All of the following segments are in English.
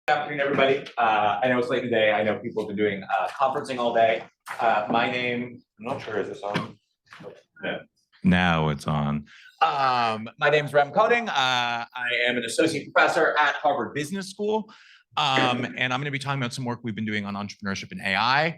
Good afternoon, everybody. I know it's late today. I know people have been doing conferencing all day. My name, I'm not sure, is this on? No. Now it's on. My name is Koning. I am an associate professor at Harvard Business School. And I'm going to be talking about some work we've been doing on entrepreneurship and AI.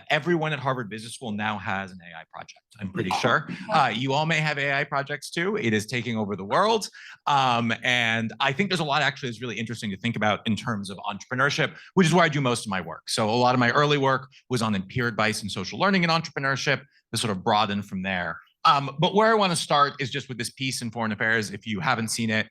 Everyone at Harvard Business School now has an AI project, I'm pretty sure. You all may have AI projects too. It is taking over the world. And I think there's a lot actually that's really interesting to think about in terms of entrepreneurship, which is where I do most of my work. So a lot of my early work was on peer advice and social learning and entrepreneurship, to sort of broaden from there. But where I want to start is just with this piece in Foreign Affairs. If you haven't seen it,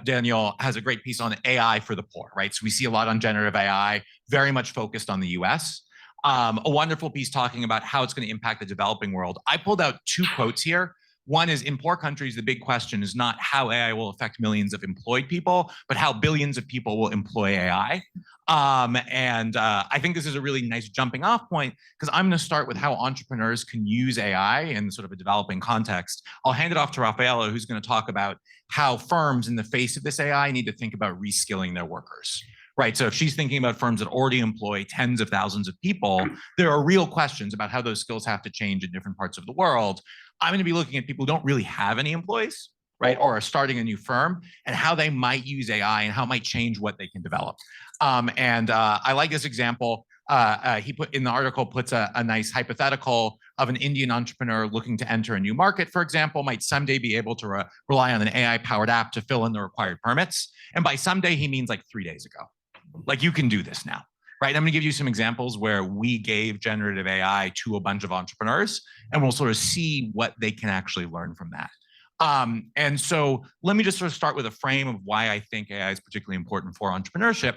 Daniel has a great piece on AI for the poor, right? So we see a lot on generative AI, very much focused on the US. A wonderful piece talking about how it's going to impact the developing world. I pulled out two quotes here. One is, in poor countries, the big question is not how AI will affect millions of employed people, but how billions of people will employ AI. I think this is a really nice jumping off point, because I'm going to start with how entrepreneurs can use AI in sort of a developing context. I'll hand it off to Rafaela, who's going to talk about how firms in the face of this AI need to think about reskilling their workers. Right. So if she's thinking about firms that already employ tens of thousands of people, there are real questions about how those skills have to change in different parts of the world. I'm going to be looking at people who don't really have any employees, right, or are starting a new firm, and how they might use AI and how it might change what they can develop. I like this example. He put in the article, puts a nice hypothetical of an Indian entrepreneur looking to enter a new market, for example, might someday be able to rely on an AI-powered app to fill in the required permits. And by someday, he means like 3 days ago. Like, you can do this now, right? I'm going to give you some examples where we gave generative AI to a bunch of entrepreneurs, and we'll sort of see what they can actually learn from that. And so let me just sort of start with a frame of why I think AI is particularly important for entrepreneurship,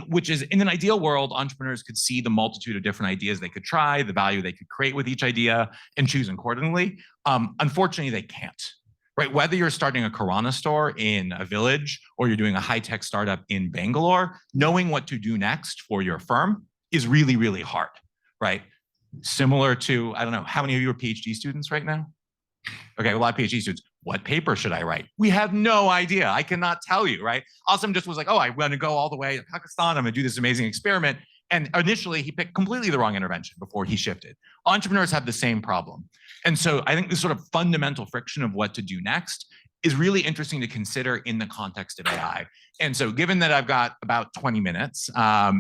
which is, in an ideal world, entrepreneurs could see the multitude of different ideas they could try, the value they could create with each idea, and choose accordingly. Unfortunately, they can't. Right, whether you're starting a Kirana store in a village or you're doing a high-tech startup in Bangalore, knowing what to do next for your firm is really, really hard, right? Similar to, I don't know, how many of you are PhD students right now? Okay, a lot of PhD students. What paper should I write? We have no idea. I cannot tell you, right? Awesome just was like, oh, I'm going to go all the way to Pakistan. I'm going to do this amazing experiment. And initially, he picked completely the wrong intervention before he shifted. Entrepreneurs have the same problem. And so I think this sort of fundamental friction of what to do next is really interesting to consider in the context of AI. And so given that I've got about 20 minutes, I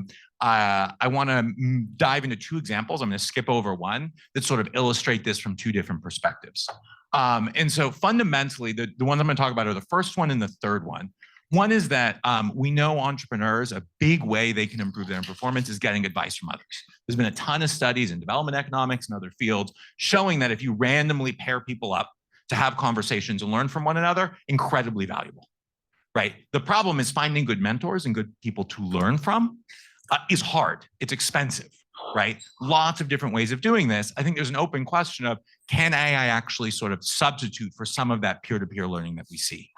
want to dive into two examples. I'm going to skip over one that sort of illustrate this from two different perspectives. And so fundamentally, the ones I'm going to talk about are the first one and the third one. One is that we know entrepreneurs, a big way they can improve their performance is getting advice from others. There's been a ton of studies in development economics and other fields showing that if you randomly pair people up to have conversations and learn from one another, incredibly valuable, right? The problem is finding good mentors and good people to learn from is hard. It's expensive, right? Lots of different ways of doing this. I think there's an open question of, can AI actually sort of substitute for some of that peer-to-peer learning that we see?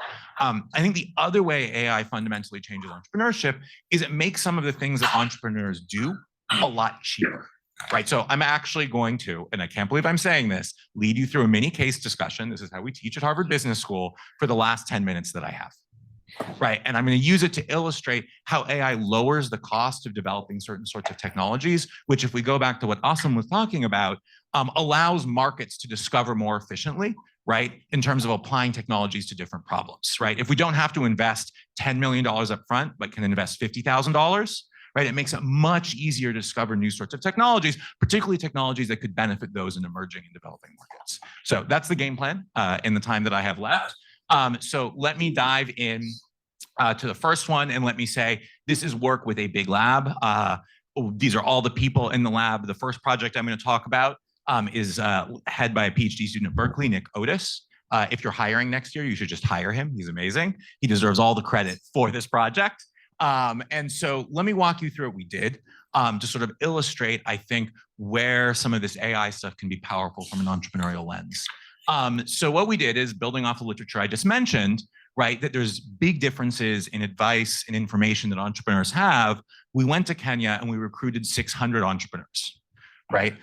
I think the other way AI fundamentally changes entrepreneurship is it makes some of the things that entrepreneurs do a lot cheaper, right? So I'm actually going to, and I can't believe I'm saying this, lead you through a mini case discussion. This is how we teach at Harvard Business School for the last 10 minutes that I have. Right, and I'm going to use it to illustrate how AI lowers the cost of developing certain sorts of technologies, which, if we go back to what Asim was talking about, allows markets to discover more efficiently, right, in terms of applying technologies to different problems, right? If we don't have to invest $10 million up front, but can invest $50,000, right, it makes it much easier to discover new sorts of technologies, particularly technologies that could benefit those in emerging and developing markets. So that's the game plan in the time that I have left. So let me dive in to the first one, and let me say this is work with a big lab. These are all the people in the lab. The first project I'm going to talk about is head by a PhD student at Berkeley, Nick Otis. If you're hiring next year, you should just hire him. He's amazing. He deserves all the credit for this project. And so let me walk you through what we did to sort of illustrate, I think, where some of this AI stuff can be powerful from an entrepreneurial lens. So what we did is, building off the literature I just mentioned, right, that there's big differences in advice and information that entrepreneurs have. We went to Kenya and we recruited 600 entrepreneurs, right?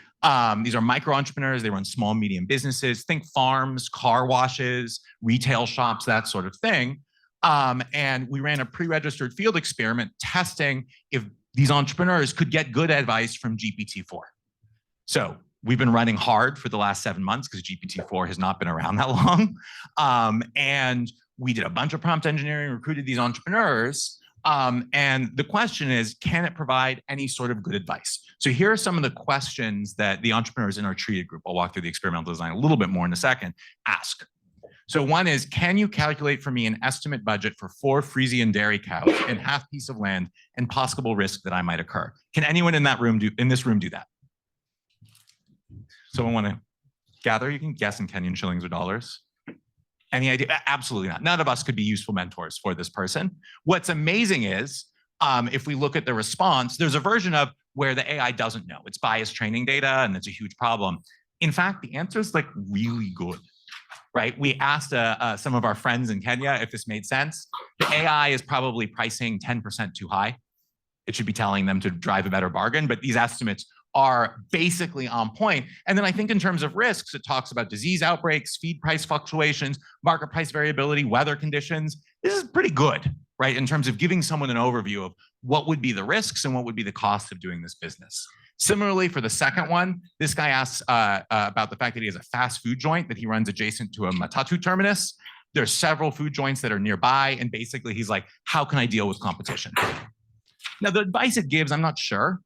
These are micro entrepreneurs. They run small, medium businesses. Think farms, car washes, retail shops, that sort of thing. And we ran a pre-registered field experiment testing if these entrepreneurs could get good advice from GPT-4. So we've been running hard for the last 7 months because GPT-4 has not been around that long. And we did a bunch of prompt engineering, recruited these entrepreneurs. And the question is, can it provide any sort of good advice? So here are some of the questions that the entrepreneurs in our treated group, I'll walk through the experimental design a little bit more in a second, ask. So one is, can you calculate for me an estimate budget for 4 Friesian dairy cows and half piece of land and possible risk that I might occur? Can anyone in this room do that? Someone want to gather? You can guess in Kenyan shillings or dollars. Any idea? Absolutely not. None of us could be useful mentors for this person. What's amazing is, if we look at the response, there's a version of where the AI doesn't know. It's biased training data, and it's a huge problem. In fact, the answer is like really good, right? We asked some of our friends in Kenya if this made sense. The AI is probably pricing 10% too high. It should be telling them to drive a better bargain, but these estimates are basically on point. And then I think in terms of risks, it talks about disease outbreaks, feed price fluctuations, market price variability, weather conditions. This is pretty good, right? In terms of giving someone an overview of what would be the risks and what would be the cost of doing this business. Similarly, for the second one, this guy asks about the fact that he has a fast food joint that he runs adjacent to a matatu terminus. There's several food joints that are nearby. And basically he's like, how can I deal with competition? Now, the advice it gives, I'm not sure,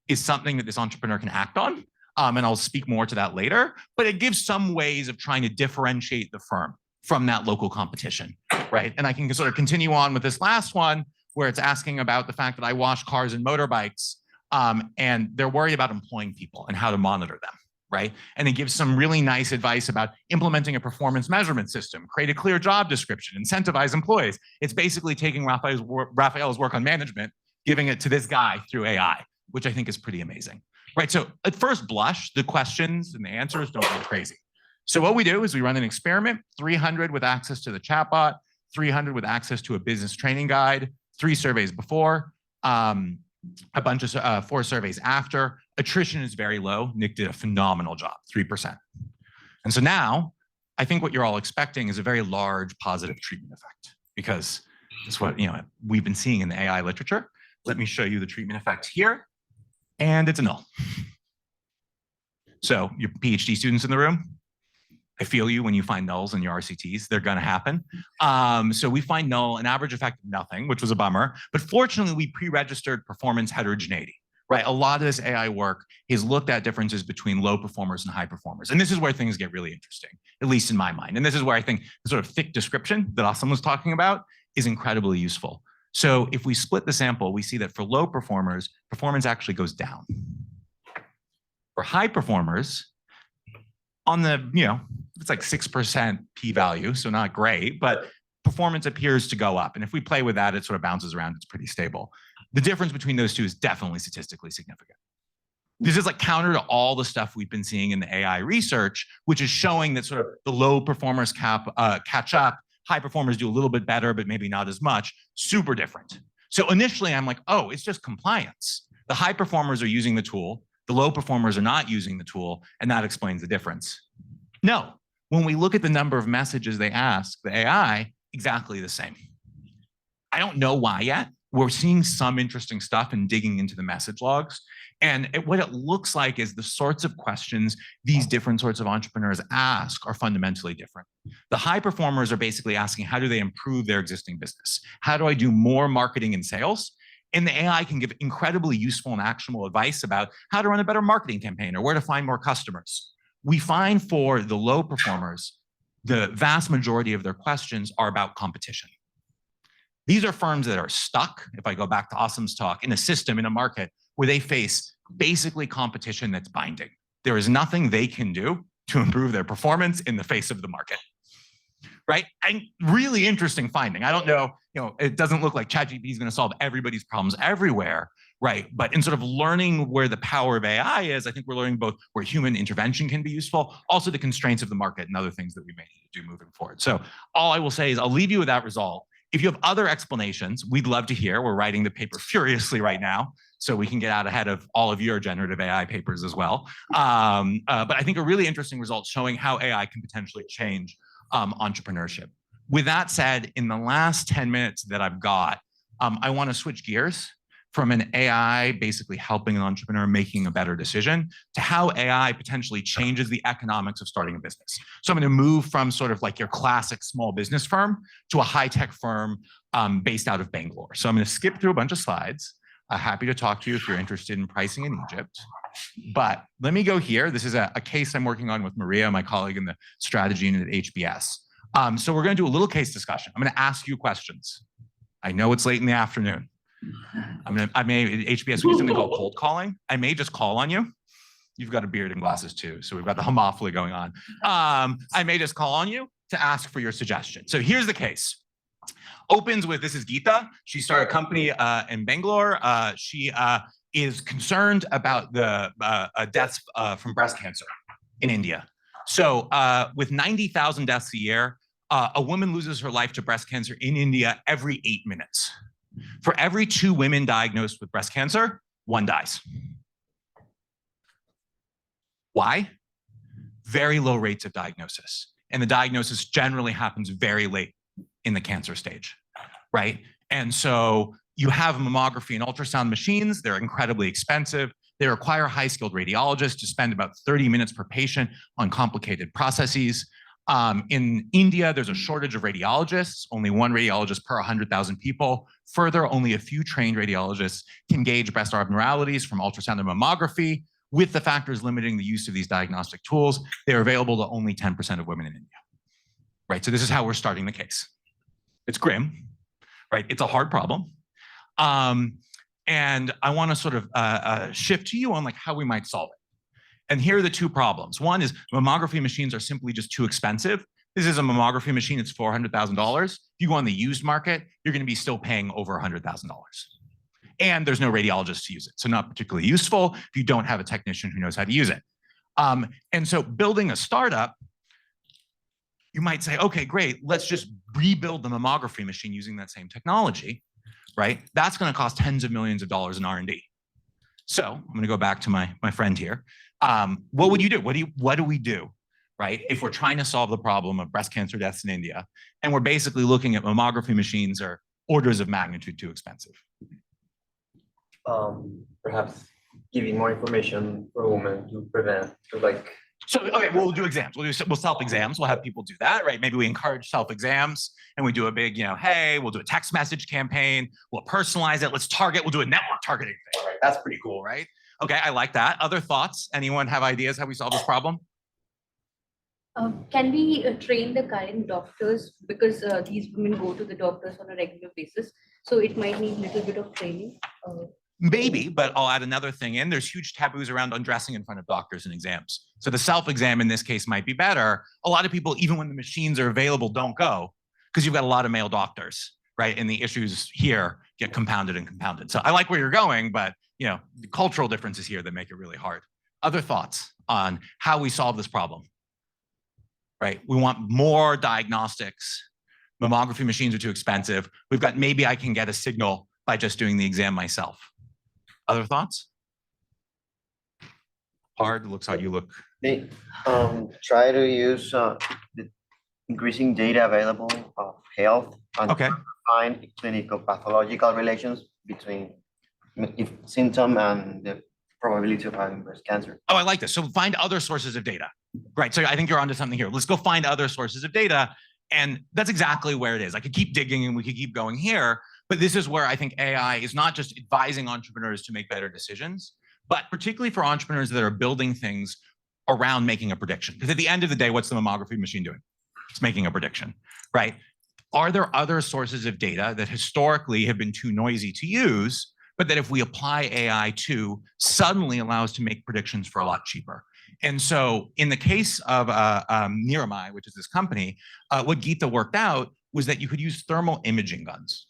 is something that this entrepreneur can act on. And I'll speak more to that later, but it gives some ways of trying to differentiate the firm from that local competition, right? And I can sort of continue on with this last one, where it's asking about the fact that I wash cars and motorbikes, and they're worried about employing people and how to monitor them, right? And it gives some really nice advice about implementing a performance measurement system, create a clear job description, incentivize employees. It's basically taking Raphael's work on management, giving it to this guy through AI, which I think is pretty amazing, right? So at first blush, the questions and the answers don't go crazy. So what we do is we run an experiment, 300 with access to the chatbot, 300 with access to a business training guide, 3 surveys before, a bunch of 4 surveys after. Attrition is very low. Nick did a phenomenal job, 3%. And so now I think what you're all expecting is a very large positive treatment effect, because it's what we've been seeing in the AI literature. Let me show you the treatment effect here. And it's a null. So your PhD students in the room, I feel you when you find nulls in your RCTs. They're going to happen. So we find null, an average effect of nothing, which was a bummer. But fortunately, we pre-registered performance heterogeneity, right? A lot of this AI work has looked at differences between low performers and high performers. And this is where things get really interesting, at least in my mind. And this is where I think the sort of thick description that Austin was talking about is incredibly useful. So if we split the sample, we see that for low performers, performance actually goes down. For high performers, on the, it's like 6% p-value, so not great, but performance appears to go up. And if we play with that, it sort of bounces around, it's pretty stable. The difference between those two is definitely statistically significant. This is like counter to all the stuff we've been seeing in the AI research, which is showing that sort of the low performers catch up. High performers do a little bit better, but maybe not as much. Super different. So initially, I'm like, oh, it's just compliance. The high performers are using the tool. The low performers are not using the tool, and that explains the difference. No, when we look at the number of messages they ask the AI, exactly the same. I don't know why yet. We're seeing some interesting stuff and digging into the message logs. And what it looks like is the sorts of questions these different sorts of entrepreneurs ask are fundamentally different. The high performers are basically asking, how do they improve their existing business? How do I do more marketing and sales? And the AI can give incredibly useful and actionable advice about how to run a better marketing campaign or where to find more customers. We find for the low performers, the vast majority of their questions are about competition. These are firms that are stuck, if I go back to Asim's talk, in a system, in a market where they face basically competition that's binding. There is nothing they can do to improve their performance in the face of the market, right? And really interesting finding. I don't know, it doesn't look like ChatGPT is going to solve everybody's problems everywhere, right? But in sort of learning where the power of AI is, I think we're learning both where human intervention can be useful, also the constraints of the market and other things that we may need to do moving forward. So all I will say is I'll leave you with that result. If you have other explanations, we'd love to hear. We're writing the paper furiously right now, so we can get out ahead of all of your generative AI papers as well. But I think a really interesting result showing how AI can potentially change entrepreneurship. With that said, in the last 10 minutes that I've got, I want to switch gears from an AI basically helping an entrepreneur making a better decision to how AI potentially changes the economics of starting a business. So I'm going to move from sort of like your classic small business firm to a high-tech firm based out of Bangalore. So I'm going to skip through a bunch of slides. Happy to talk to you if you're interested in pricing in Egypt. But let me go here. This is a case I'm working on with Maria, my colleague in the strategy unit at HBS. So we're going to do a little case discussion. I'm going to ask you questions. I know it's late in the afternoon. I may, at HBS, we do something called cold calling. I may just call on you. You've got a beard and glasses too, so we've got the homophily going on. I may just call on you to ask for your suggestion. So here's the case. Opens with, this is Geeta. She started a company in Bangalore. She is concerned about the deaths from breast cancer in India. So with 90,000 deaths a year, a woman loses her life to breast cancer in India every 8 minutes. For every 2 women diagnosed with breast cancer, 1 dies. Why? Very low rates of diagnosis. And the diagnosis generally happens very late in the cancer stage, right? And so you have mammography and ultrasound machines. They're incredibly expensive. They require high-skilled radiologists to spend about 30 minutes per patient on complicated processes. In India, there's a shortage of radiologists, only 1 radiologist per 100,000 people. Further, only a few trained radiologists can gauge breast abnormalities from ultrasound and mammography. With the factors limiting the use of these diagnostic tools, they're available to only 10% of women in India. Right, so this is how we're starting the case. It's grim, right? It's a hard problem. And I want to sort of shift to you on like how we might solve it. And here are the 2 problems. One is mammography machines are simply just too expensive. This is a mammography machine, it's $400,000. If you go on the used market, you're going to be still paying over $100,000. And there's no radiologist to use it, so not particularly useful if you don't have a technician who knows how to use it. And so building a startup, you might say, okay, great, let's just rebuild the mammography machine using that same technology, right? That's going to cost tens of millions of dollars in R&D. So I'm going to go back to my friend here. What would you do? What do we do, right? If we're trying to solve the problem of breast cancer deaths in India, and we're basically looking at mammography machines are orders of magnitude too expensive. Perhaps giving more information for a woman to prevent, to like. So, okay, we'll do exams. We'll self-exams. We'll have people do that, right? Maybe we encourage self-exams and we do a big, hey, we'll do a text message campaign. We'll personalize it. Let's target. We'll do a network targeting thing, right? That's pretty cool, right? Okay, I like that. Other thoughts? Anyone have ideas how we solve this problem? Can we train the current doctors, because these women go to the doctors on a regular basis, so it might need a little bit of training? Maybe, but I'll add another thing in. There's huge taboos around undressing in front of doctors in exams. So the self-exam in this case might be better. A lot of people, even when the machines are available, don't go because you've got a lot of male doctors, right? And the issues here get compounded and compounded. So I like where you're going, but the cultural differences here that make it really hard. Other thoughts on how we solve this problem, right? We want more diagnostics. Mammography machines are too expensive. We've got, maybe I can get a signal by just doing the exam myself. Other thoughts? Hard, looks how you look. They try to use the increasing data available of health and find clinical pathological relations between symptom and the probability of having breast cancer. Oh, I like this. So find other sources of data. Right. So I think you're onto something here. Let's go find other sources of data. And that's exactly where it is. I could keep digging and we could keep going here. But this is where I think AI is not just advising entrepreneurs to make better decisions, but particularly for entrepreneurs that are building things around making a prediction. Because at the end of the day, what's the mammography machine doing? It's making a prediction, right? Are there other sources of data that historically have been too noisy to use, but that if we apply AI to, suddenly allow us to make predictions for a lot cheaper? And so in the case of Niramai, which is this company, what Geeta worked out was that you could use thermal imaging guns.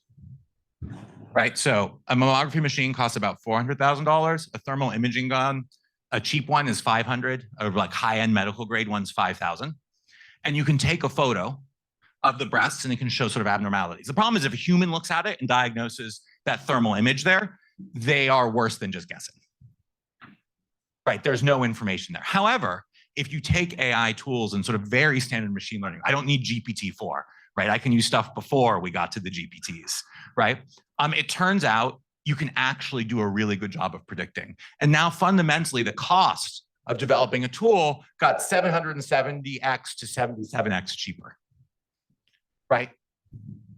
Right, so a mammography machine costs about $400,000. A thermal imaging gun, a cheap one is $500, or like high-end medical grade one's $5,000. And you can take a photo of the breasts and it can show sort of abnormalities. The problem is if a human looks at it and diagnoses that thermal image there, they are worse than just guessing. Right, there's no information there. However, if you take AI tools and sort of very standard machine learning, I don't need GPT-4, right? I can use stuff before we got to the GPTs, right? It turns out you can actually do a really good job of predicting. And now fundamentally the cost of developing a tool got 770x to 77x cheaper, right?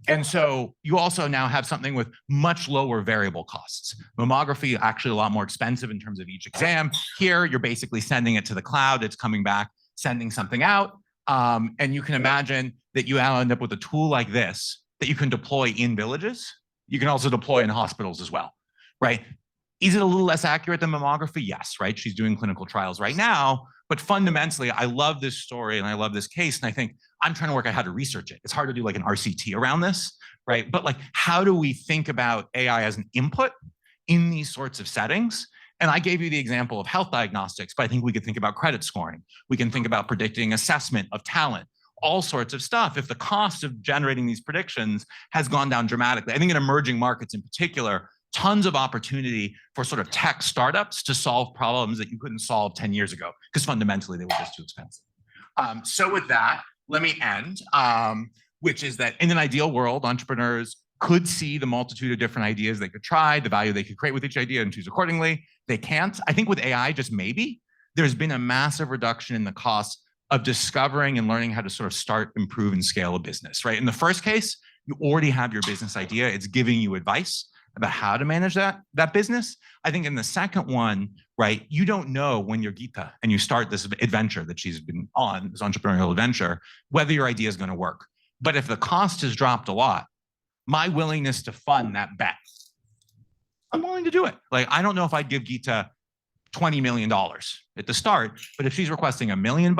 And so you also now have something with much lower variable costs. Mammography actually a lot more expensive in terms of each exam. Here, you're basically sending it to the cloud, it's coming back, sending something out. And you can imagine that you now end up with a tool like this that you can deploy in villages. You can also deploy in hospitals as well, right? Is it a little less accurate than mammography? Yes, right? She's doing clinical trials right now, but fundamentally, I love this story and I love this case. And I think I'm trying to work out how to research it. It's hard to do like an RCT around this, right? But like, how do we think about AI as an input in these sorts of settings? And I gave you the example of health diagnostics, but I think we could think about credit scoring. We can think about predicting assessment of talent, all sorts of stuff. If the cost of generating these predictions has gone down dramatically, I think in emerging markets in particular, tons of opportunity for sort of tech startups to solve problems that you couldn't solve 10 years ago, because fundamentally they were just too expensive. So with that, let me end, which is that in an ideal world, entrepreneurs could see the multitude of different ideas they could try, the value they could create with each idea and choose accordingly. They can't. I think with AI, just maybe, there's been a massive reduction in the cost of discovering and learning how to sort of start, improve, and scale a business, right? In the first case, you already have your business idea. It's giving you advice about how to manage that business. I think in the second one, right, you don't know when you're Geeta and you start this adventure that she's been on, this entrepreneurial adventure, whether your idea is going to work. But if the cost has dropped a lot, my willingness to fund that bet, I'm willing to do it. Like, I don't know if I'd give Geeta $20 million at the start, but if she's requesting $1 million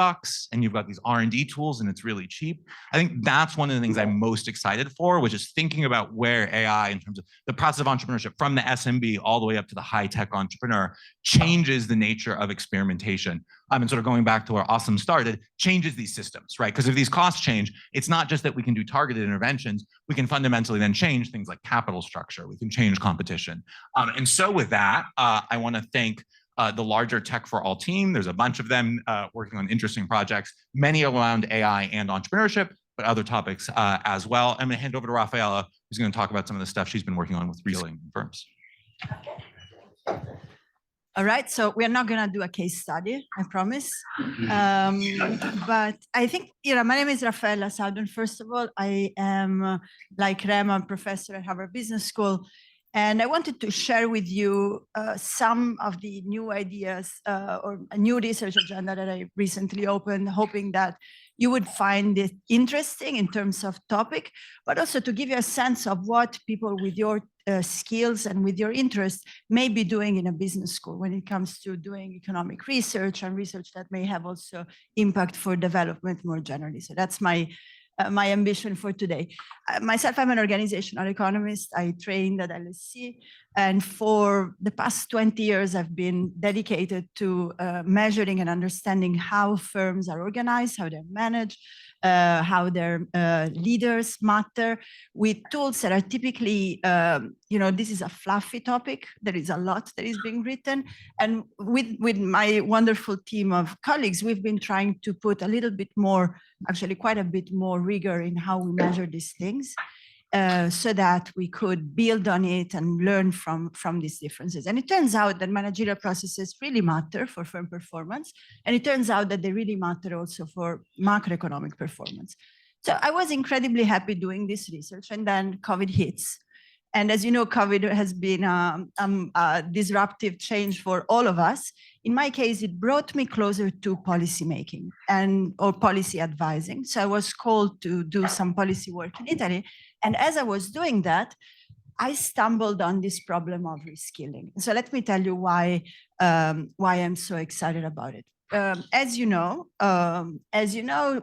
and you've got these R&D tools and it's really cheap, I think that's one of the things I'm most excited for, which is thinking about where AI in terms of the process of entrepreneurship from the SMB all the way up to the high-tech entrepreneur changes the nature of experimentation. And sort of going back to where Awesome started, changes these systems, right? Because if these costs change, it's not just that we can do targeted interventions, we can fundamentally then change things like capital structure, we can change competition. And so with that, I want to thank the larger Tech for All team. There's a bunch of them working on interesting projects, many around AI and entrepreneurship, but other topics as well. I'm going to hand over to Rafaela, who's going to talk about some of the stuff she's been working on with reskilling firms. All right, so we're not going to do a case study, I promise. But I think, my name is Rafaela Sadun. First of all, I am, like Rem, a professor at Harvard Business School. And I wanted to share with you some of the new ideas or a new research agenda that I recently opened, hoping that you would find it interesting in terms of topic, but also to give you a sense of what people with your skills and with your interests may be doing in a business school when it comes to doing economic research and research that may have also impact for development more generally. So that's my ambition for today. Myself, I'm an organizational economist. I trained at LSE, and for the past 20 years, I've been dedicated to measuring and understanding how firms are organized, how they're managed, how their leaders matter with tools that are typically, this is a fluffy topic. There is a lot that is being written. And with my wonderful team of colleagues, we've been trying to put a little bit more, actually quite a bit more rigor in how we measure these things so that we could build on it and learn from these differences. And it turns out that managerial processes really matter for firm performance. And it turns out that they really matter also for macroeconomic performance. So I was incredibly happy doing this research, and then COVID hits. And as you know, COVID has been a disruptive change for all of us. In my case, it brought me closer to policy making or policy advising. So I was called to do some policy work in Italy. And as I was doing that, I stumbled on this problem of reskilling. So let me tell you why I'm so excited about it. As you know,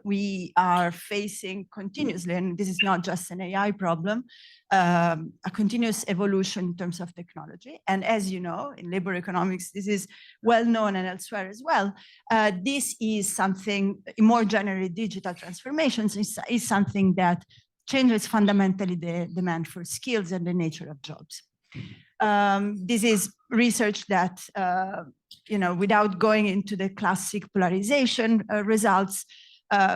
we are facing continuously, and this is not just an AI problem, a continuous evolution in terms of technology. And as you know, in labor economics, this is well known and elsewhere as well. This is something, more generally, digital transformations is something that changes fundamentally the demand for skills and the nature of jobs. This is research that, without going into the classic polarization results,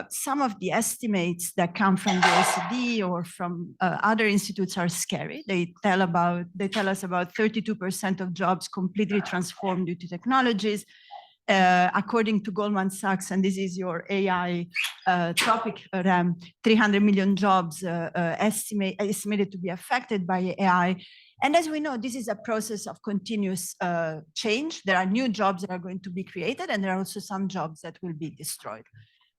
some of the estimates that come from the OECD or from other institutes are scary. They tell us about 32% of jobs completely transformed due to technologies. According to Goldman Sachs, and this is your AI topic, 300 million jobs estimated to be affected by AI. And as we know, this is a process of continuous change. There are new jobs that are going to be created, and there are also some jobs that will be destroyed.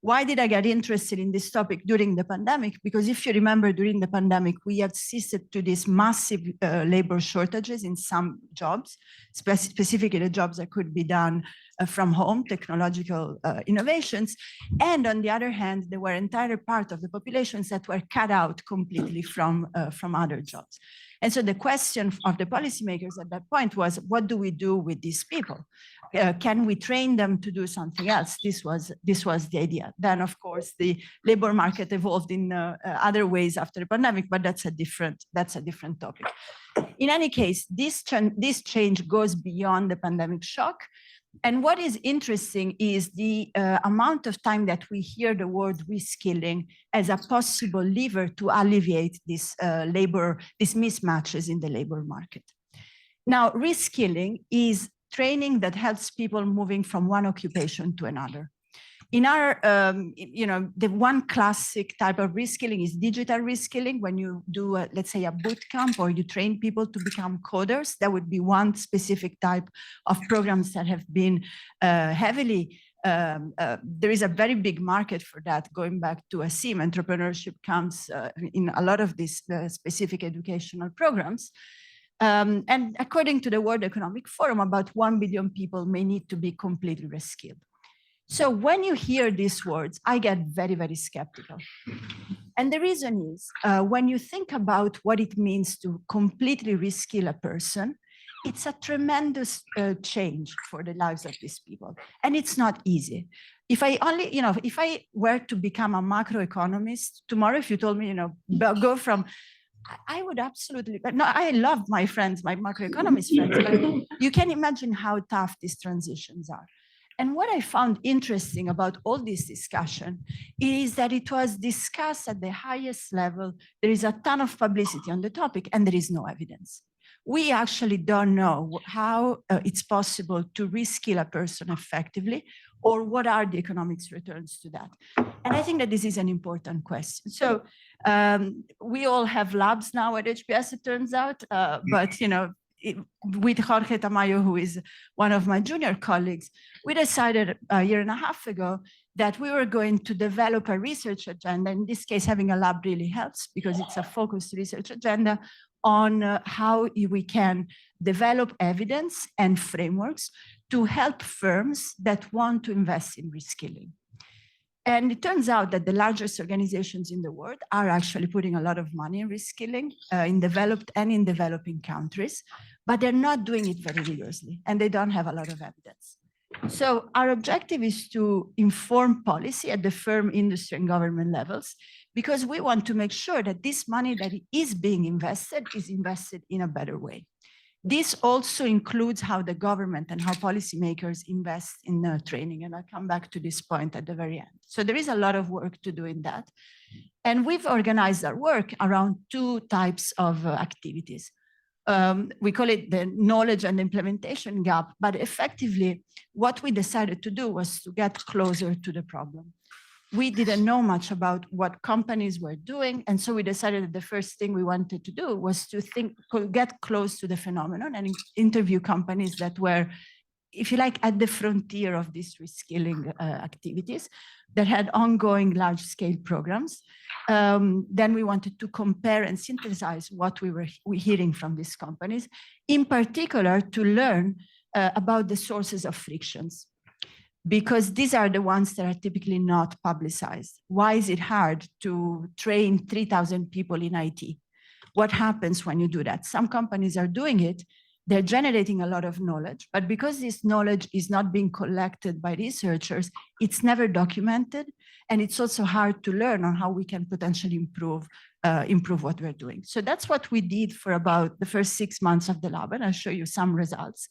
Why did I get interested in this topic during the pandemic? Because if you remember, during the pandemic, we assisted to these massive labor shortages in some jobs, specifically the jobs that could be done from home, technological innovations. And on the other hand, there were entire part of the populations that were cut out completely from other jobs. And so the question of the policymakers at that point was, what do we do with these people? Can we train them to do something else? This was the idea. Then, of course, the labor market evolved in other ways after the pandemic, but that's a different topic. In any case, this change goes beyond the pandemic shock. And what is interesting is the amount of time that we hear the word reskilling as a possible lever to alleviate these mismatches in the labor market. Now, reskilling is training that helps people moving from one occupation to another. In our, the one classic type of reskilling is digital reskilling. When you do, let's say, a boot camp or you train people to become coders, that would be one specific type of programs that have been heavily, there is a very big market for that, going back to ASIM, entrepreneurship counts in a lot of these specific educational programs. And according to the World Economic Forum, about 1 billion people may need to be completely reskilled. So when you hear these words, I get very, very skeptical. And the reason is, when you think about what it means to completely reskill a person, it's a tremendous change for the lives of these people. And it's not easy. If I only, if I were to become a macroeconomist tomorrow, if you told me, go from, I would absolutely, no, I love my friends, my macroeconomist friends, but you can imagine how tough these transitions are. And what I found interesting about all this discussion is that it was discussed at the highest level. There is a ton of publicity on the topic, and there is no evidence. We actually don't know how it's possible to reskill a person effectively, or what are the economics returns to that. And I think that this is an important question. So we all have labs now at HBS, it turns out, but with Jorge Tamayo, who is one of my junior colleagues, we decided a year and a half ago that we were going to develop a research agenda. In this case, having a lab really helps because it's a focused research agenda on how we can develop evidence and frameworks to help firms that want to invest in reskilling. And it turns out that the largest organizations in the world are actually putting a lot of money in reskilling in developed and in developing countries, but they're not doing it very rigorously, and they don't have a lot of evidence. So our objective is to inform policy at the firm, industry, and government levels, because we want to make sure that this money that is being invested is invested in a better way. This also includes how the government and how policymakers invest in training. And I'll come back to this point at the very end. So there is a lot of work to do in that. And we've organized our work around two types of activities. We call it the knowledge and implementation gap, but effectively what we decided to do was to get closer to the problem. We didn't know much about what companies were doing. And so we decided that the first thing we wanted to do was to get close to the phenomenon and interview companies that were, if you like, at the frontier of these reskilling activities that had ongoing large-scale programs. Then we wanted to compare and synthesize what we were hearing from these companies, in particular to learn about the sources of frictions, because these are the ones that are typically not publicized. Why is it hard to train 3,000 people in IT? What happens when you do that? Some companies are doing it, they're generating a lot of knowledge, but because this knowledge is not being collected by researchers, it's never documented, and it's also hard to learn on how we can potentially improve what we're doing. So that's what we did for about the first 6 months of the lab, and I'll show you some results.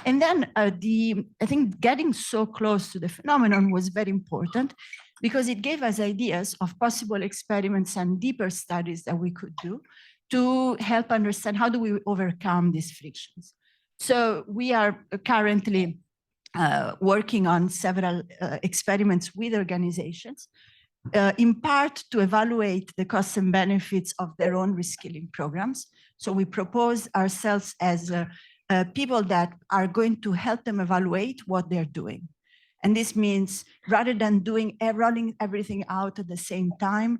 And then I think getting so close to the phenomenon was very important because it gave us ideas of possible experiments and deeper studies that we could do to help understand how do we overcome these frictions. So we are currently working on several experiments with organizations, in part to evaluate the costs and benefits of their own reskilling programs. So we propose ourselves as people that are going to help them evaluate what they're doing. And this means rather than rolling everything out at the same time,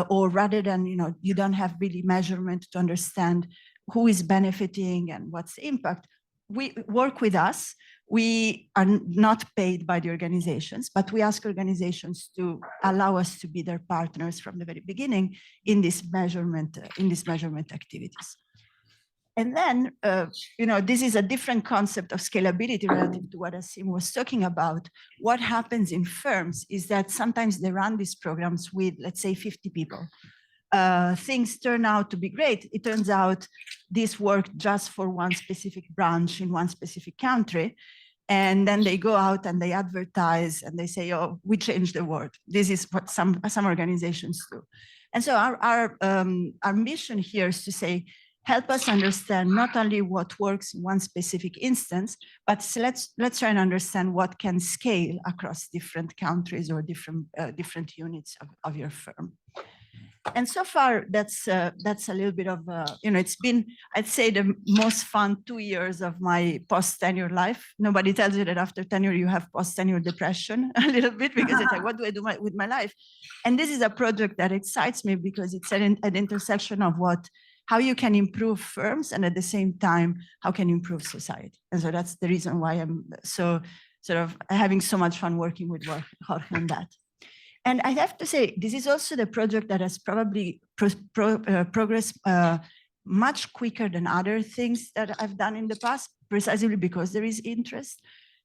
or rather than, you don't have really measurement to understand who is benefiting and what's the impact, we work with us. We are not paid by the organizations, but we ask organizations to allow us to be their partners from the very beginning in this measurement activities. And then, this is a different concept of scalability relative to what Asim was talking about. What happens in firms is that sometimes they run these programs with, let's say, 50 people. Things turn out to be great. It turns out this worked just for one specific branch in one specific country. And then they go out and they advertise and they say, oh, we changed the world. This is what some organizations do. And so our mission here is to say, help us understand not only what works in one specific instance, but let's try and understand what can scale across different countries or different units of your firm. And so far, that's a little bit of, it's been, I'd say, the most fun 2 years of my post-tenure life. Nobody tells you that after tenure, you have post-tenure depression a little bit, because it's like, what do I do with my life? And this is a project that excites me because it's at an intersection of how you can improve firms and at the same time, how can you improve society? And so that's the reason why I'm so sort of having so much fun working with Jorge on that. And I have to say, this is also the project that has probably progressed much quicker than other things that I've done in the past, precisely because there is interest.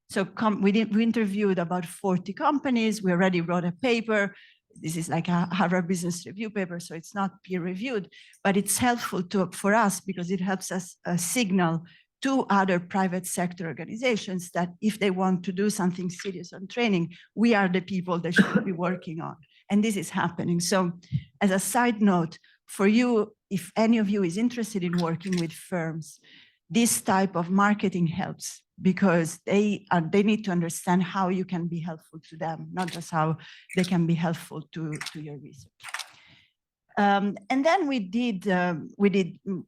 So we interviewed about 40 companies. We already wrote a paper. This is like a Harvard Business Review paper, so it's not peer-reviewed, but it's helpful for us because it helps us signal to other private sector organizations that if they want to do something serious on training, we are the people they should be working on. And this is happening. So as a side note, for you, if any of you is interested in working with firms, this type of marketing helps because they need to understand how you can be helpful to them, not just how they can be helpful to your research. And then we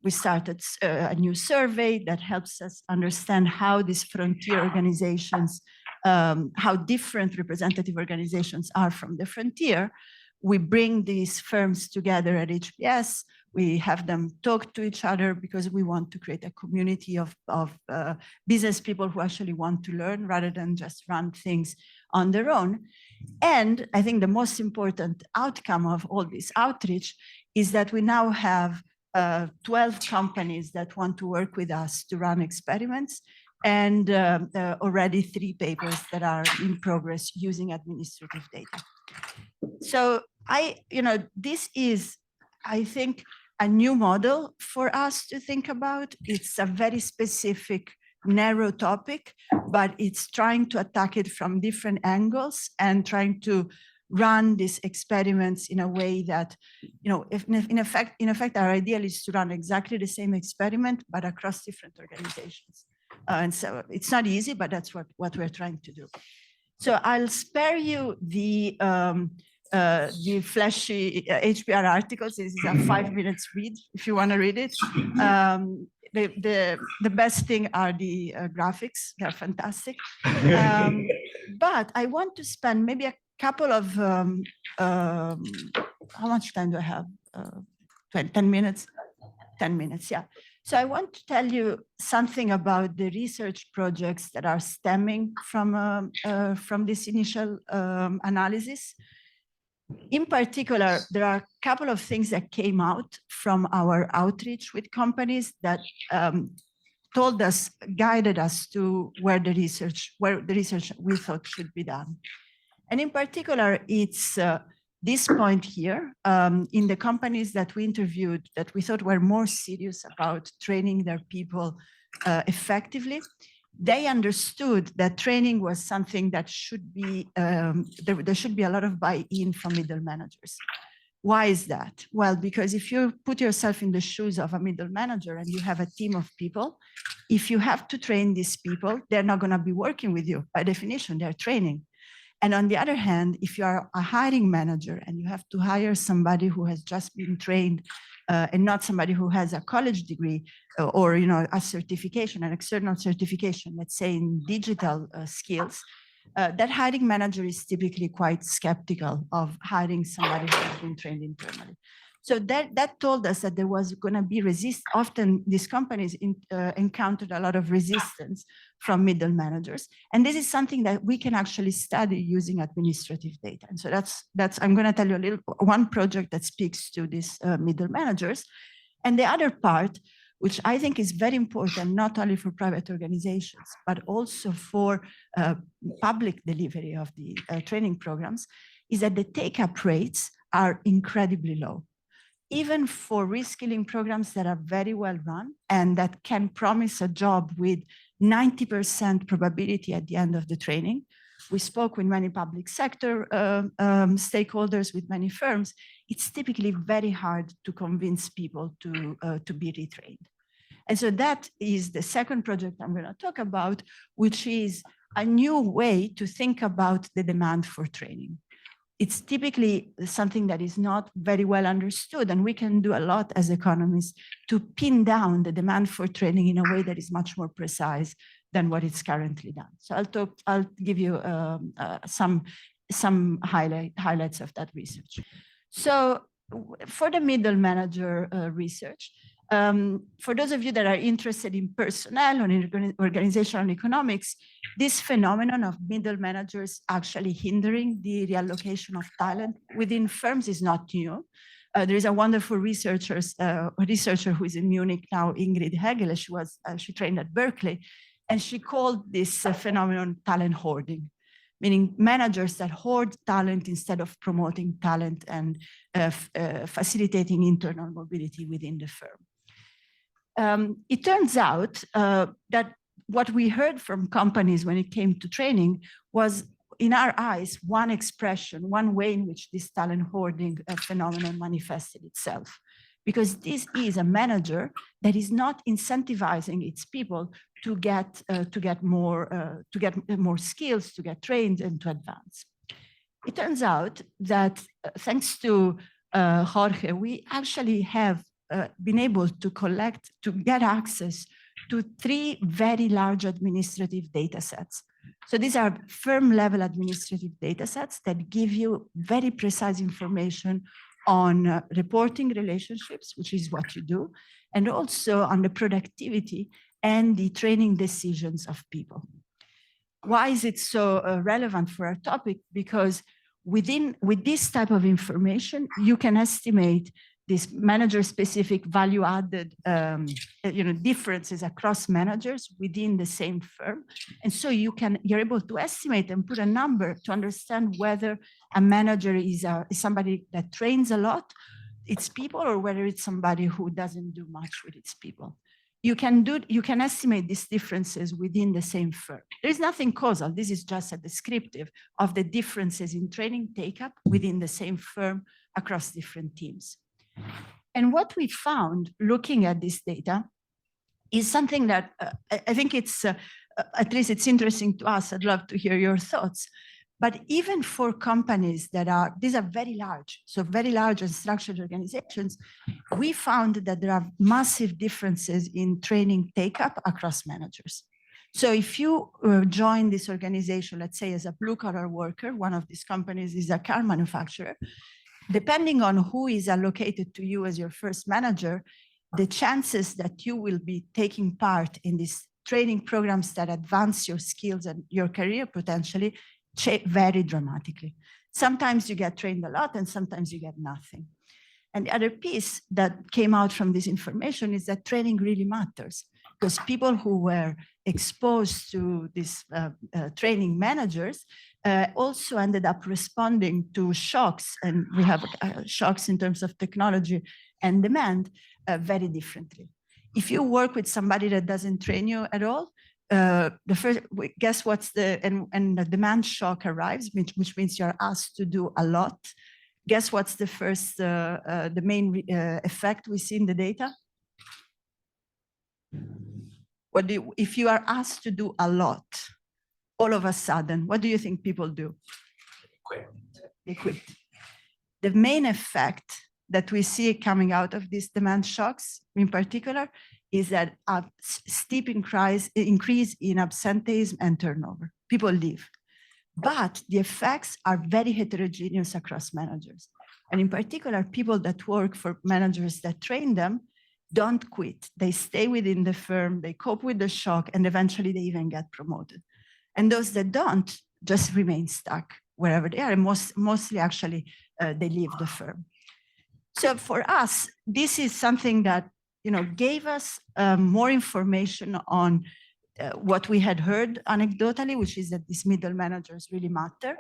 started a new survey that helps us understand how these frontier organizations, how different representative organizations are from the frontier. We bring these firms together at HBS. We have them talk to each other because we want to create a community of business people who actually want to learn rather than just run things on their own. And I think the most important outcome of all this outreach is that we now have 12 companies that want to work with us to run experiments, and already 3 papers that are in progress using administrative data. So this is, I think, a new model for us to think about. It's a very specific, narrow topic, but it's trying to attack it from different angles and trying to run these experiments in a way that, in effect, our ideal is to run exactly the same experiment, but across different organizations. And so it's not easy, but that's what we're trying to do. So I'll spare you the flashy HBR articles. This is a 5-minute read if you want to read it. The best thing are the graphics. They're fantastic. But I want to spend maybe a couple of, how much time do I have? 10 minutes? 10 minutes, yeah. So I want to tell you something about the research projects that are stemming from this initial analysis. In particular, there are a couple of things that came out from our outreach with companies that told us, guided us to where the research we thought should be done. And in particular, it's this point here in the companies that we interviewed that we thought were more serious about training their people effectively. they understood that training was something that should be, there should be a lot of buy-in from middle managers. Why is that? Well, because if you put yourself in the shoes of a middle manager and you have a team of people, if you have to train these people, they're not going to be working with you. By definition, they're training. And on the other hand, if you are a hiring manager and you have to hire somebody who has just been trained and not somebody who has a college degree or a certification, an external certification, let's say in digital skills, that hiring manager is typically quite skeptical of hiring somebody who has been trained internally. So that told us that there was going to be often these companies encountered a lot of resistance from middle managers. And this is something that we can actually study using administrative data. And so I'm going to tell you one project that speaks to these middle managers. And the other part, which I think is very important, not only for private organizations, but also for public delivery of the training programs, is that the take-up rates are incredibly low. Even for reskilling programs that are very well run and that can promise a job with 90% probability at the end of the training. We spoke with many public sector stakeholders, with many firms. It's typically very hard to convince people to be retrained. And so that is the second project I'm going to talk about, which is a new way to think about the demand for training. It's typically something that is not very well understood, and we can do a lot as economists to pin down the demand for training in a way that is much more precise than what is currently done. So I'll give you some highlights of that research. So for the middle manager research, for those of you that are interested in personnel or in organizational economics, this phenomenon of middle managers actually hindering the reallocation of talent within firms is not new. There is a wonderful researcher who is in Munich now, Ingrid Hegele. She trained at Berkeley, and she called this phenomenon talent hoarding, meaning managers that hoard talent instead of promoting talent and facilitating internal mobility within the firm. It turns out that what we heard from companies when it came to training was, in our eyes, one expression, one way in which this talent hoarding phenomenon manifested itself. Because this is a manager that is not incentivizing its people to get more skills, to get trained, and to advance. It turns out that thanks to Jorge, we actually have been able to get access to 3 very large administrative data sets. So these are firm-level administrative data sets that give you very precise information on reporting relationships, which is what you do, and also on the productivity and the training decisions of people. Why is it so relevant for our topic? Because with this type of information, you can estimate this manager-specific value-added differences across managers within the same firm. And so you're able to estimate and put a number to understand whether a manager is somebody that trains a lot its people, or whether it's somebody who doesn't do much with its people. You can estimate these differences within the same firm. There is nothing causal. This is just a descriptive of the differences in training take-up within the same firm across different teams. And what we found looking at this data is something that I think it's, at least it's interesting to us. I'd love to hear your thoughts. But even for companies these are very large, so very large and structured organizations, we found that there are massive differences in training take-up across managers. So if you join this organization, let's say as a blue-collar worker, one of these companies is a car manufacturer, depending on who is allocated to you as your first manager, the chances that you will be taking part in these training programs that advance your skills and your career potentially vary dramatically. Sometimes you get trained a lot and sometimes you get nothing. And the other piece that came out from this information is that training really matters, because people who were exposed to these training managers also ended up responding to shocks, and we have shocks in terms of technology and demand very differently. If you work with somebody that doesn't train you at all, guess what's and the demand shock arrives, which means you're asked to do a lot. Guess what's the first, the main effect we see in the data? If you are asked to do a lot, all of a sudden, what do you think people do? Quit. They quit. The main effect that we see coming out of these demand shocks in particular is that a steep increase in absenteeism and turnover. People leave. But the effects are very heterogeneous across managers. And in particular, people that work for managers that train them don't quit. They stay within the firm, they cope with the shock, and eventually they even get promoted. And those that don't just remain stuck wherever they are, and mostly actually they leave the firm. So for us, this is something that gave us more information on what we had heard anecdotally, which is that these middle managers really matter.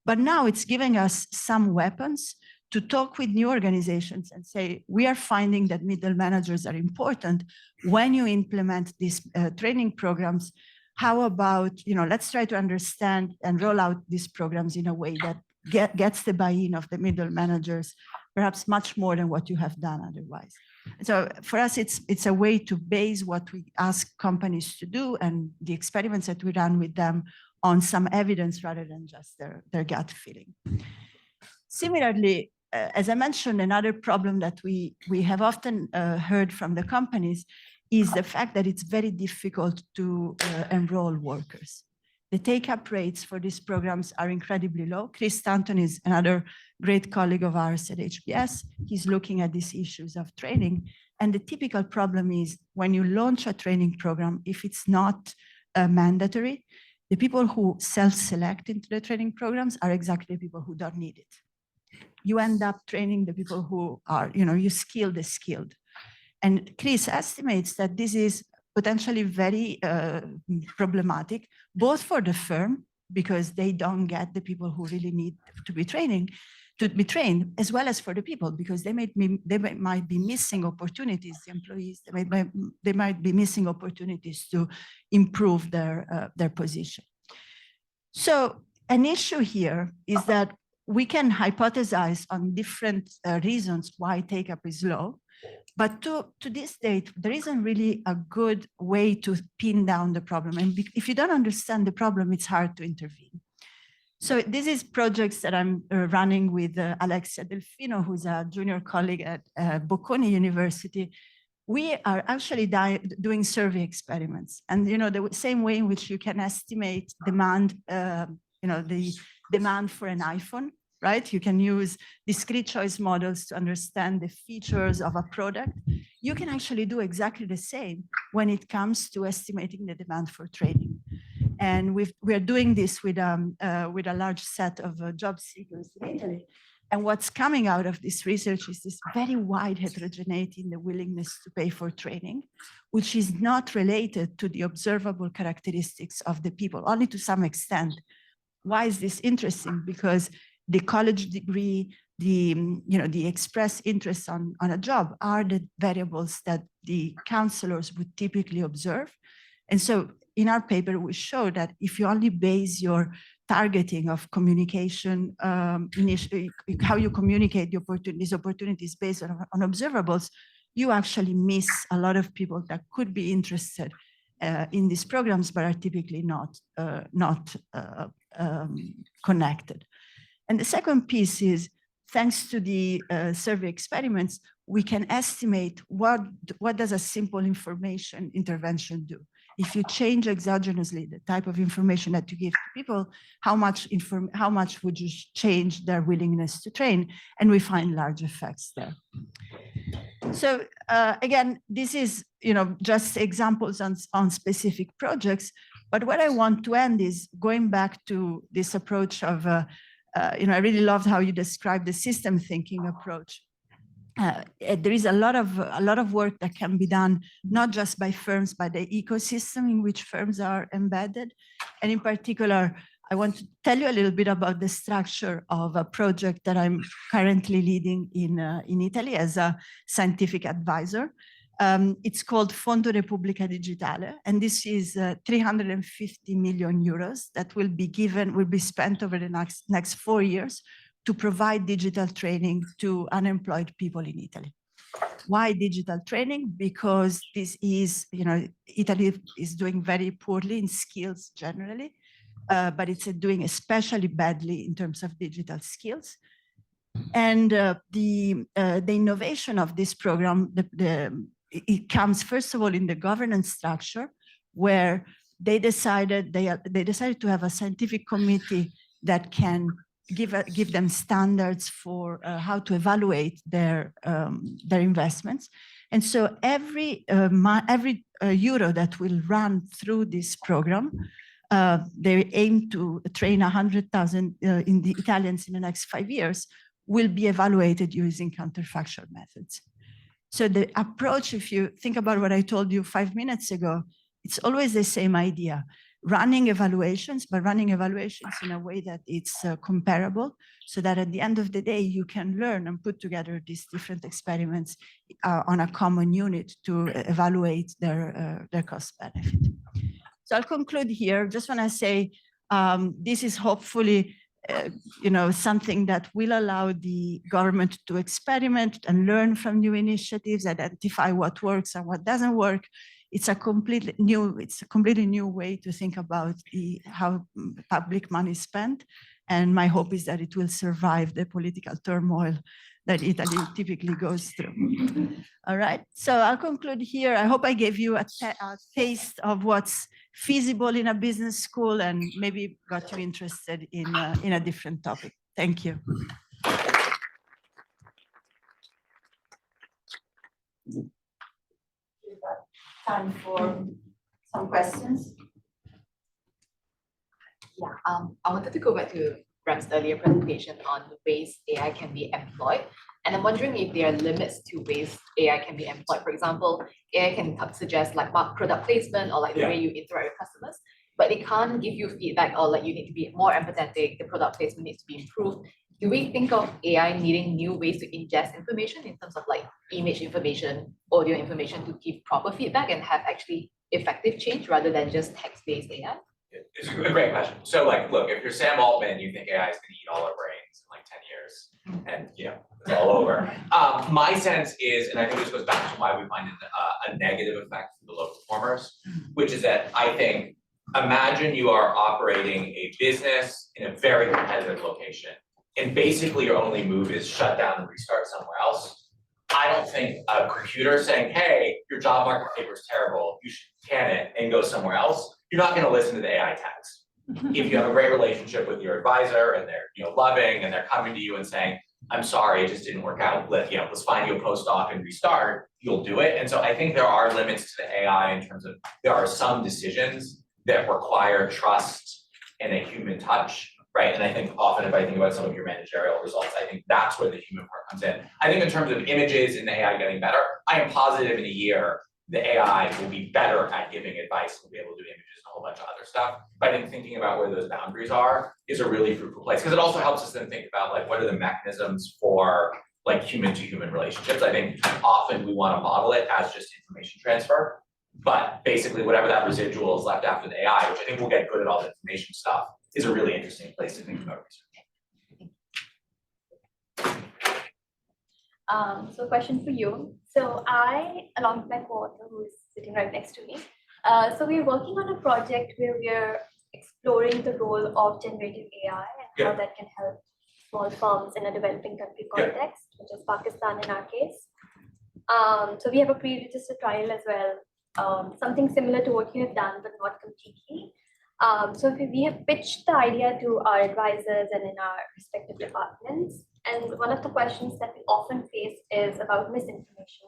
But now it's giving us some weapons to talk with new organizations and say, we are finding that middle managers are important when you implement these training programs. How about, let's try to understand and roll out these programs in a way that gets the buy-in of the middle managers, perhaps much more than what you have done otherwise. So for us, it's a way to base what we ask companies to do and the experiments that we run with them on some evidence rather than just their gut feeling. Similarly, as I mentioned, another problem that we have often heard from the companies is the fact that it's very difficult to enroll workers. The take-up rates for these programs are incredibly low. Chris Stanton is another great colleague of ours at HBS. He's looking at these issues of training. And the typical problem is when you launch a training program, if it's not mandatory, the people who self-select into the training programs are exactly the people who don't need it. You end up training the people who are, you skill the skilled. And Chris estimates that this is potentially very problematic, both for the firm, because they don't get the people who really need to be trained, as well as for the people, because they might be missing opportunities, the employees, they might be missing opportunities to improve their position. So an issue here is that we can hypothesize on different reasons why take-up is low, but to this date, there isn't really a good way to pin down the problem. And if you don't understand the problem, it's hard to intervene. So this is projects that I'm running with Alexia Delfino, who's a junior colleague at Bocconi University. We are actually doing survey experiments. And the same way in which you can estimate demand, the demand for an iPhone, right? You can use discrete choice models to understand the features of a product. You can actually do exactly the same when it comes to estimating the demand for training. And we are doing this with a large set of job seekers in Italy. And what's coming out of this research is this very wide heterogeneity in the willingness to pay for training, which is not related to the observable characteristics of the people, only to some extent. Why is this interesting? Because the college degree, the express interest on a job are the variables that the counselors would typically observe. And so in our paper, we show that if you only base your targeting of communication, initially, how you communicate these opportunities based on observables, you actually miss a lot of people that could be interested in these programs, but are typically not connected. And the second piece is, thanks to the survey experiments, we can estimate what does a simple information intervention do. If you change exogenously the type of information that you give to people, how much would you change their willingness to train? And we find large effects there. So again, this is just examples on specific projects. But what I want to end is going back to this approach of I really loved how you described the system thinking approach. There is a lot of work that can be done, not just by firms, but the ecosystem in which firms are embedded. And in particular, I want to tell you a little bit about the structure of a project that I'm currently leading in Italy as a scientific advisor. It's called Fondo Repubblica Digitale, and this is 350 million euros that will be spent over the next 4 years to provide digital training to unemployed people in Italy. Why digital training? Because this is, Italy is doing very poorly in skills generally, but it's doing especially badly in terms of digital skills. And the innovation of this program, it comes first of all in the governance structure, where they decided to have a scientific committee that can give them standards for how to evaluate their investments. And so every euro that will run through this program, they aim to train 100,000 in the Italians in the next 5 years, will be evaluated using counterfactual methods. So the approach, if you think about what I told you 5 minutes ago, it's always the same idea. Running evaluations, but running evaluations in a way that it's comparable, so that at the end of the day, you can learn and put together these different experiments on a common unit to evaluate their cost benefit. So I'll conclude here. Just want to say this is hopefully something that will allow the government to experiment and learn from new initiatives, identify what works and what doesn't work. It's a completely new way to think about how public money is spent. And my hope is that it will survive the political turmoil that Italy typically goes through. All right, so I'll conclude here. I hope I gave you a taste of what's feasible in a business school and maybe got you interested in a different topic. Thank you. Time for some questions. Yeah, I wanted to go back to Ram's earlier presentation on the ways AI can be employed. And I'm wondering if there are limits to ways AI can be employed. For example, AI can suggest like product placement or like the way you interact with customers, but they can't give you feedback or like you need to be more empathetic, the product placement needs to be improved. Do we think of AI needing new ways to ingest information in terms of like image information, audio information to give proper feedback and have actually effective change rather than just text-based AI? It's a great question. So like, look, if you're Sam Altman, you think AI is going to eat all our brains in like 10 years and it's all over. My sense is, and I think this goes back to why we find it a negative effect for the low performers, which is that I think, imagine you are operating a business in a very competitive location and basically your only move is shut down and restart somewhere else. I don't think a computer saying, hey, your job market paper is terrible, you should can it and go somewhere else. You're not going to listen to the AI tags. If you have a great relationship with your advisor and they're loving and they're coming to you and saying, I'm sorry, it just didn't work out. Let's find you a postdoc and restart, you'll do it. And so I think there are limits to the AI in terms of there are some decisions that require trust and a human touch, right? And I think often if I think about some of your managerial results, I think that's where the human part comes in. I think in terms of images and the AI getting better, I am positive in a year the AI will be better at giving advice, will be able to do images and a whole bunch of other stuff. But I think thinking about where those boundaries are is a really fruitful place, because it also helps us then think about like what are the mechanisms for like human to human relationships. I think often we want to model it as just information transfer, but basically whatever that residual is left after the AI, which I think will get good at all the information stuff, is a really interesting place to think about research. So question for you. So I, along with my co-author who is sitting right next to me, so we're working on a project where we're exploring the role of generative AI and how that can help small firms in a developing country context, which is Pakistan in our case. So we have a pre-registered trial as well, something similar to what you have done, but not completely. So we have pitched the idea to our advisors and in our respective departments. And one of the questions that we often face is about misinformation,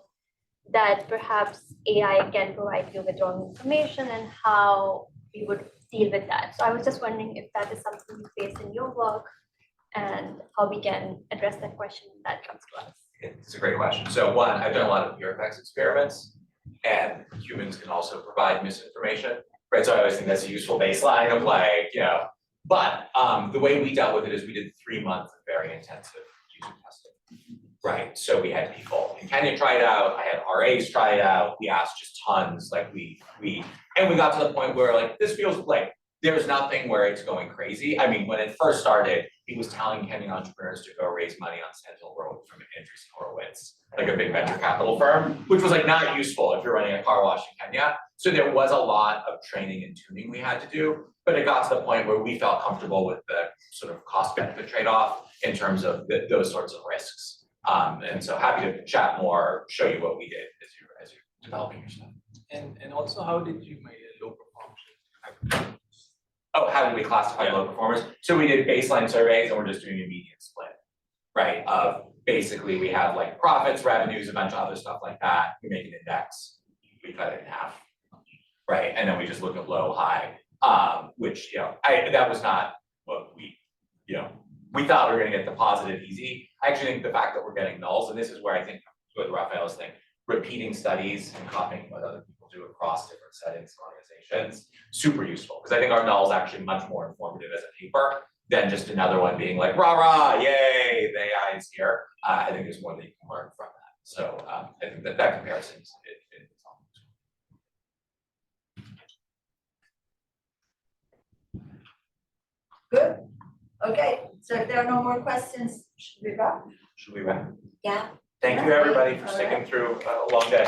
that perhaps AI can provide you with wrong information and how we would deal with that. So I was just wondering if that is something you face in your work and how we can address that question that comes to us. It's a great question. So one, I've done a lot of pure effects experiments, and humans can also provide misinformation, right? So I always think that's a useful baseline of like, but the way we dealt with it is we did 3 months of very intensive user testing. right? So we had people in Kenya try it out, I had RAs try it out, we asked just tons, like and we got to the point where like, this feels like, there's nothing where it's going crazy. I mean, when it first started, he was telling Kenyan entrepreneurs to go raise money on Sentinel Road from Andreessen Horowitz, like a big venture capital firm, which was like not useful if you're running a car wash in Kenya. So there was a lot of training and tuning we had to do, but it got to the point where we felt comfortable with the sort of cost benefit trade-off in terms of those sorts of risks. And so happy to chat more, show you what we did as you're developing your stuff. And also, how did you make a low performance? Oh, how did we classify low performers? So we did baseline surveys and we're just doing a median split, right? Of basically we have like profits, revenues, a bunch of other stuff like that. We make an index, we cut it in half, right? And then we just look at low, high, which, that was not what we thought we were gonna get the positive easy. I actually think the fact that we're getting nulls, and this is where I think with Rafael's thing, repeating studies and copying what other people do across different settings and organizations, super useful, because I think our null is actually much more informative as a paper than just another one being like, rah, rah, yay, the AI is here. I think there's more that you can learn from that. So I think that comparison is Good. Okay, so if there are no more questions, should we wrap? Should we wrap? Yeah. Thank you, everybody, for sticking through a long day.